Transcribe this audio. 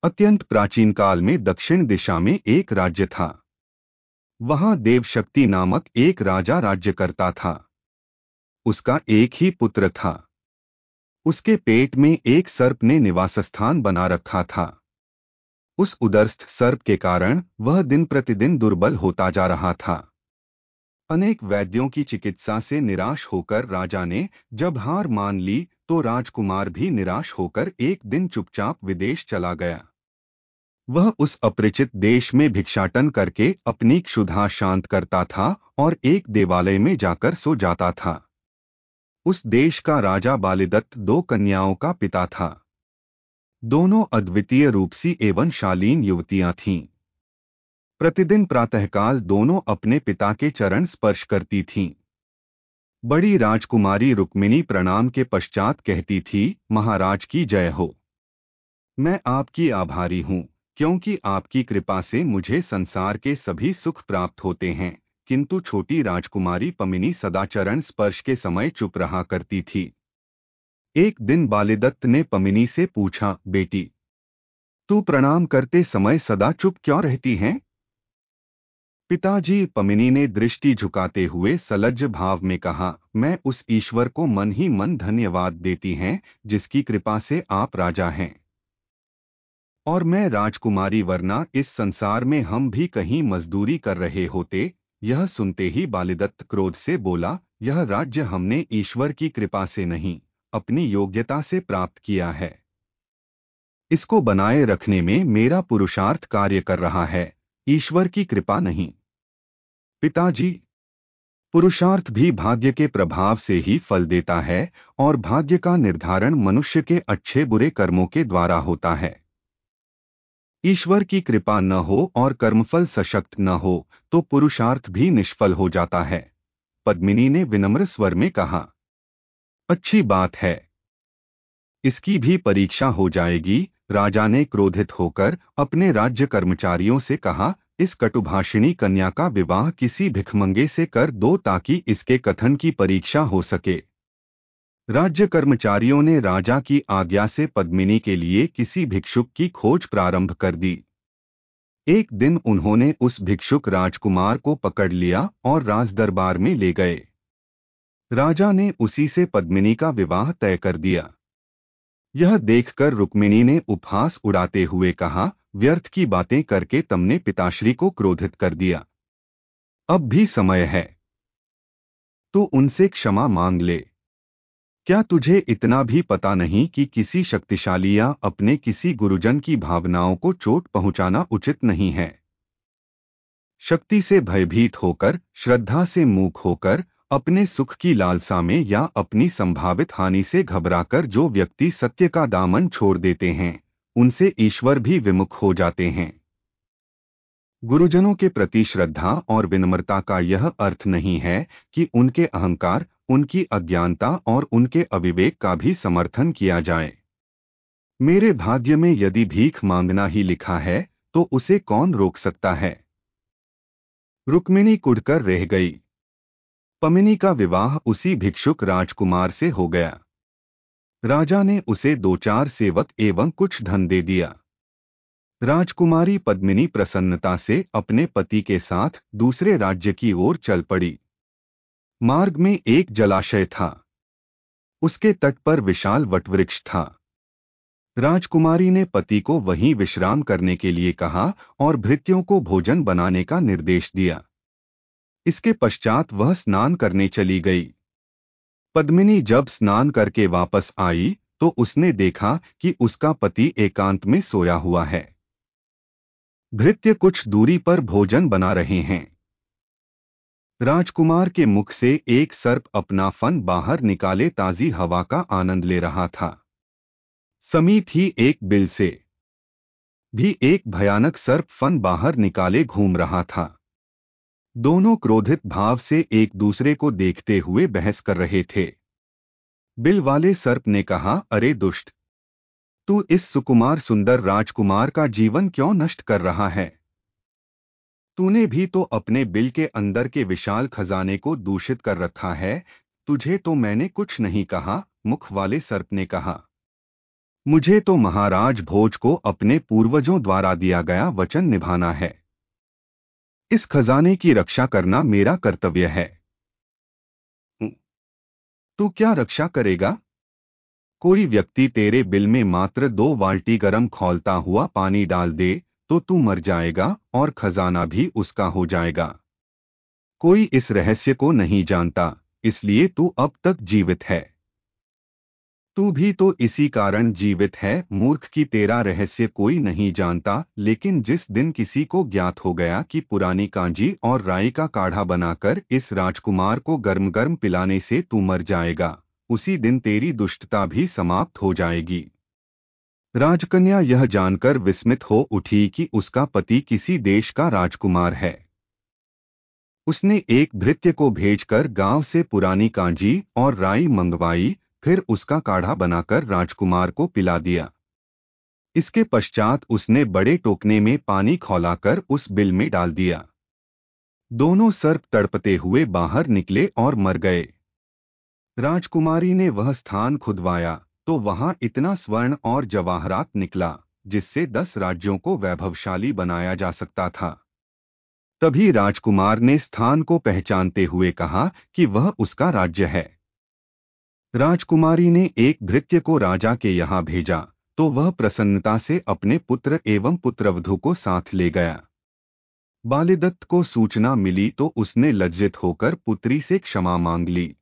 अत्यंत प्राचीन काल में दक्षिण दिशा में एक राज्य था। वहां देवशक्ति नामक एक राजा राज्य करता था। उसका एक ही पुत्र था। उसके पेट में एक सर्प ने निवास स्थान बना रखा था। उस उदरस्थ सर्प के कारण वह दिन प्रतिदिन दुर्बल होता जा रहा था। अनेक वैद्यों की चिकित्सा से निराश होकर राजा ने जब हार मान ली तो राजकुमार भी निराश होकर एक दिन चुपचाप विदेश चला गया। वह उस अपरिचित देश में भिक्षाटन करके अपनी क्षुधा शांत करता था और एक देवालय में जाकर सो जाता था। उस देश का राजा बालीदत्त दो कन्याओं का पिता था। दोनों अद्वितीय रूपसी एवं शालीन युवतियां थीं। प्रतिदिन प्रातःकाल दोनों अपने पिता के चरण स्पर्श करती थीं। बड़ी राजकुमारी रुक्मिणी प्रणाम के पश्चात कहती थी, महाराज की जय हो। मैं आपकी आभारी हूँ, क्योंकि आपकी कृपा से मुझे संसार के सभी सुख प्राप्त होते हैं। किंतु छोटी राजकुमारी पमिनी सदा चरण स्पर्श के समय चुप रहा करती थी। एक दिन बालीदत्त ने पमिनी से पूछा, बेटी, तू प्रणाम करते समय सदा चुप क्यों रहती हैं? पिताजी, पमिनी ने दृष्टि झुकाते हुए सलज्ज भाव में कहा, मैं उस ईश्वर को मन ही मन धन्यवाद देती हैं जिसकी कृपा से आप राजा हैं और मैं राजकुमारी, वरना इस संसार में हम भी कहीं मजदूरी कर रहे होते। यह सुनते ही बालीदत्त क्रोध से बोला, यह राज्य हमने ईश्वर की कृपा से नहीं, अपनी योग्यता से प्राप्त किया है। इसको बनाए रखने में मेरा पुरुषार्थ कार्य कर रहा है, ईश्वर की कृपा नहीं। पिताजी, पुरुषार्थ भी भाग्य के प्रभाव से ही फल देता है और भाग्य का निर्धारण मनुष्य के अच्छे बुरे कर्मों के द्वारा होता है। ईश्वर की कृपा न हो और कर्मफल सशक्त न हो तो पुरुषार्थ भी निष्फल हो जाता है। पद्मिनी ने विनम्र स्वर में कहा, अच्छी बात है, इसकी भी परीक्षा हो जाएगी। राजा ने क्रोधित होकर अपने राज्य कर्मचारियों से कहा, इस कटुभाषिणी कन्या का विवाह किसी भिखमंगे से कर दो ताकि इसके कथन की परीक्षा हो सके। राज्य कर्मचारियों ने राजा की आज्ञा से पद्मिनी के लिए किसी भिक्षुक की खोज प्रारंभ कर दी। एक दिन उन्होंने उस भिक्षुक राजकुमार को पकड़ लिया और राजदरबार में ले गए। राजा ने उसी से पद्मिनी का विवाह तय कर दिया। यह देखकर रुक्मिणी ने उपहास उड़ाते हुए कहा, व्यर्थ की बातें करके तुमने पिताश्री को क्रोधित कर दिया। अब भी समय है, तो उनसे क्षमा मांग ले। क्या तुझे इतना भी पता नहीं कि किसी शक्तिशाली या अपने किसी गुरुजन की भावनाओं को चोट पहुंचाना उचित नहीं है? शक्ति से भयभीत होकर, श्रद्धा से मूक होकर, अपने सुख की लालसा में या अपनी संभावित हानि से घबराकर जो व्यक्ति सत्य का दामन छोड़ देते हैं, उनसे ईश्वर भी विमुख हो जाते हैं। गुरुजनों के प्रति श्रद्धा और विनम्रता का यह अर्थ नहीं है कि उनके अहंकार, उनकी अज्ञानता और उनके अविवेक का भी समर्थन किया जाए। मेरे भाग्य में यदि भीख मांगना ही लिखा है तो उसे कौन रोक सकता है? रुक्मिणी कुढ़कर रह गई। पमिनी का विवाह उसी भिक्षुक राजकुमार से हो गया। राजा ने उसे 2-4 सेवक एवं कुछ धन दे दिया। राजकुमारी पद्मिनी प्रसन्नता से अपने पति के साथ दूसरे राज्य की ओर चल पड़ी। मार्ग में एक जलाशय था। उसके तट पर विशाल वटवृक्ष था। राजकुमारी ने पति को वहीं विश्राम करने के लिए कहा और भृत्यों को भोजन बनाने का निर्देश दिया। इसके पश्चात वह स्नान करने चली गई। पद्मिनी जब स्नान करके वापस आई तो उसने देखा कि उसका पति एकांत में सोया हुआ है। भृत्य कुछ दूरी पर भोजन बना रहे हैं। राजकुमार के मुख से एक सर्प अपना फन बाहर निकाले ताजी हवा का आनंद ले रहा था। समीप ही एक बिल से भी एक भयानक सर्प फन बाहर निकाले घूम रहा था। दोनों क्रोधित भाव से एक दूसरे को देखते हुए बहस कर रहे थे। बिल वाले सर्प ने कहा, अरे दुष्ट, तू इस सुकुमार सुंदर राजकुमार का जीवन क्यों नष्ट कर रहा है? तूने भी तो अपने बिल के अंदर के विशाल खजाने को दूषित कर रखा है। तुझे तो मैंने कुछ नहीं कहा, मुख वाले सर्प ने कहा। मुझे तो महाराज भोज को अपने पूर्वजों द्वारा दिया गया वचन निभाना है। इस खजाने की रक्षा करना मेरा कर्तव्य है। तू क्या रक्षा करेगा? कोई व्यक्ति तेरे बिल में मात्र 2 बाल्टी गर्म खौलता हुआ पानी डाल दे तो तू मर जाएगा और खजाना भी उसका हो जाएगा। कोई इस रहस्य को नहीं जानता, इसलिए तू अब तक जीवित है। तू भी तो इसी कारण जीवित है मूर्ख, की तेरा रहस्य कोई नहीं जानता, लेकिन जिस दिन किसी को ज्ञात हो गया कि पुरानी कांजी और राई का काढ़ा बनाकर इस राजकुमार को गर्म गर्म पिलाने से तू मर जाएगा, उसी दिन तेरी दुष्टता भी समाप्त हो जाएगी। राजकन्या यह जानकर विस्मित हो उठी कि उसका पति किसी देश का राजकुमार है। उसने एक भृत्य को भेजकर गांव से पुरानी कांजी और राई मंगवाई, फिर उसका काढ़ा बनाकर राजकुमार को पिला दिया। इसके पश्चात उसने बड़े टोकने में पानी खौलाकर उस बिल में डाल दिया। दोनों सर्प तड़पते हुए बाहर निकले और मर गए। राजकुमारी ने वह स्थान खुदवाया तो वहां इतना स्वर्ण और जवाहरात निकला जिससे 10 राज्यों को वैभवशाली बनाया जा सकता था। तभी राजकुमार ने स्थान को पहचानते हुए कहा कि वह उसका राज्य है। राजकुमारी ने एक भृत्य को राजा के यहाँ भेजा तो वह प्रसन्नता से अपने पुत्र एवं पुत्रवधू को साथ ले गया। बालीदत्त को सूचना मिली तो उसने लज्जित होकर पुत्री से क्षमा मांग ली।